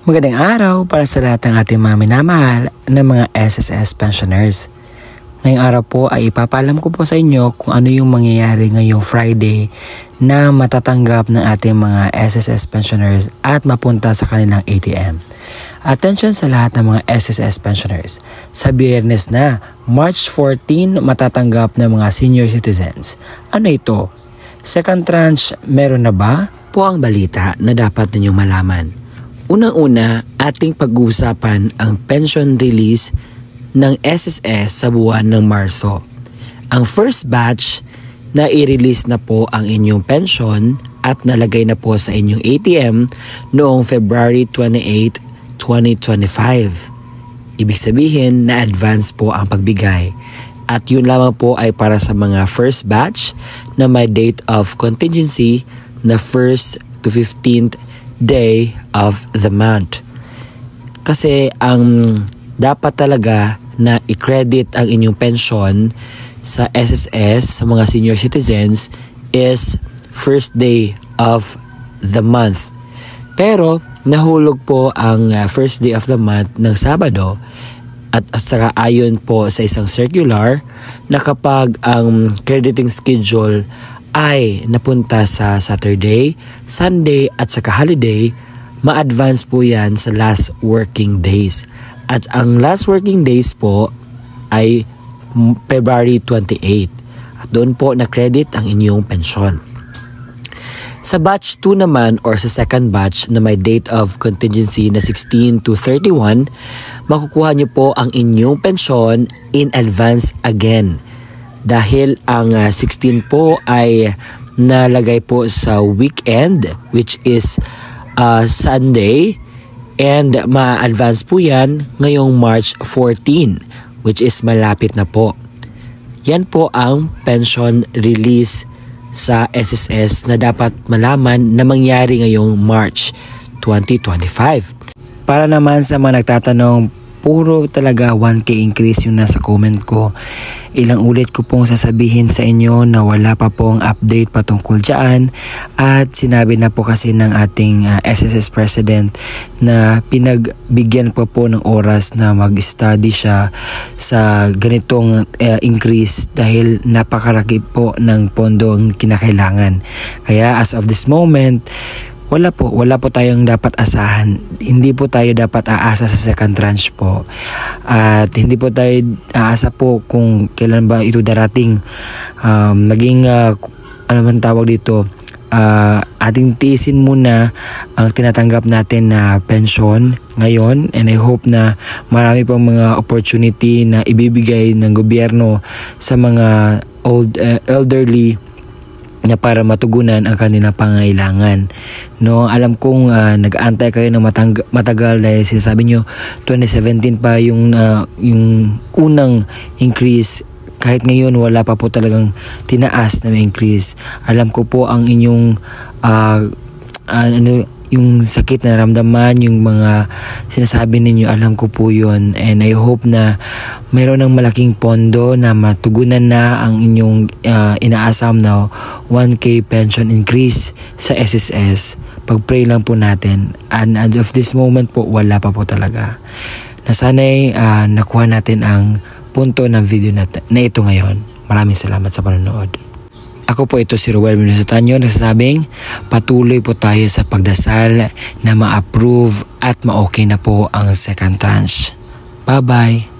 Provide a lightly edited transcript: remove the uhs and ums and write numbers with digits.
Magandang araw para sa lahat ng ating mga minamahal ng mga SSS pensioners. Ngayong araw po ay ipapaalam ko po sa inyo kung ano yung mangyayari ngayong Friday na matatanggap ng ating mga SSS pensioners at mapunta sa kanilang ATM. Attention sa lahat ng mga SSS pensioners. Sa Biyernes na, March 14, matatanggap ng mga senior citizens. Ano ito? Second tranche, meron na ba? Po ang balita na dapat ninyong malaman. Unang-una, ating pag-uusapan ang pension release ng SSS sa buwan ng Marso. Ang first batch na i-release na po ang inyong pension at nalagay na po sa inyong ATM noong February 28, 2025. Ibig sabihin na advance po ang pagbigay. At yun lamang po ay para sa mga first batch na may date of contingency na 1st to 15th day of the month. Kasi ang dapat talaga na i-credit ang inyong pension sa SSS sa mga senior citizens is first day of the month. Pero nahulog po ang first day of the month ng Sabado at saka ayon po sa isang circular na kapag ang crediting schedule ay napunta sa Saturday, Sunday at saka holiday, ma-advance po yan sa last working days. At ang last working days po ay February 28. At doon po na-credit ang inyong pensyon. Sa batch 2 naman or sa second batch na may date of contingency na 16 to 31, makukuha nyo po ang inyong pensyon in advance again. Dahil ang 16 po ay nalagay po sa weekend which is Sunday and ma-advance po yan ngayong March 14 which is malapit na po. Yan po ang pension release sa SSS na dapat malaman na mangyari ngayong March 2025. Para naman sa mga nagtatanong, puro talaga 1K increase yung nasa comment ko. Ilang ulit ko pong sasabihin sa inyo na wala pa pong update patungkol dyan at sinabi na po kasi ng ating SSS President na pinagbigyan po ng oras na mag-study siya sa ganitong increase dahil napakaraki po ng pondo ang kinakailangan. Kaya as of this moment, wala po tayong dapat asahan. Hindi po tayo dapat aasa sa second tranche po. At hindi po tayo aasa po kung kailan ba ito darating. Maging ano man tawag dito, ating tiisin muna ang tinatanggap natin na pension ngayon, and I hope na marami pang mga opportunity na ibibigay ng gobyerno sa mga elderly na para matugunan ang kanilang pangailangan. No, alam kong nag-aantay kayo ng matagal dahil sinasabi nyo 2017 pa yung unang increase. Kahit ngayon wala pa po talagang tinaas na may increase. Alam ko po ang inyong yung sakit na naramdaman, yung mga sinasabi ninyo, alam ko po yun. And I hope na mayroon ng malaking pondo na matugunan na ang inyong inaasam na 1K pension increase sa SSS. Pag-pray lang po natin. And as of this moment po, wala pa po talaga. Na sana'y nakuha natin ang punto ng video na ito ngayon. Maraming salamat sa panonood. Ako po ito si Ruel Minusatanyo nagsasabing patuloy po tayo sa pagdasal na ma-approve at ma-okay na po ang second tranche. Bye-bye!